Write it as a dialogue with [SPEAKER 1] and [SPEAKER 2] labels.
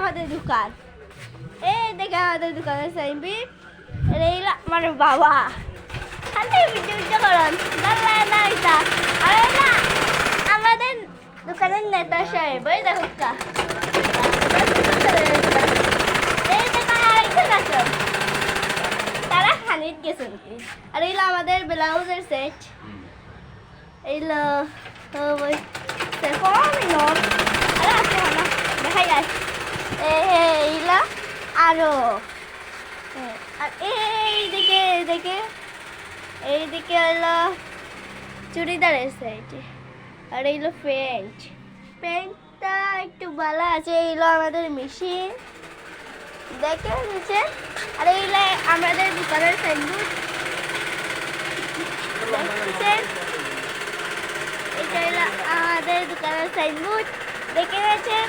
[SPEAKER 1] আমাদের দোকান। এই দেখে আমাদের দোকানের সাইনবোর্ড। এই আমার বাবা খালি ভিডিও করেন না এটা আরে না আমাদের দোকানের নেতা সাহেব ওই দেখো কা এই দেখো আরেকজন আছে তারা খানিক গেছেন আর এইলো আমাদের ব্লাউজের সেট এইলো ওই সেফনি নট আরে আছে না দেখাই যায় এইলো আরো আর এইদিকে হলো চুড়িদারের সাইড আর এইলো প্যান্টটা একটু ভালো আছে এইলো আমাদের মেশিন দেখে নিচে আর এইলো আমাদের দোকানের সাইনবোর্ড দেখছেন এটা হলো আমাদের দোকানের সাইনবোর্ড দেখে গেছেন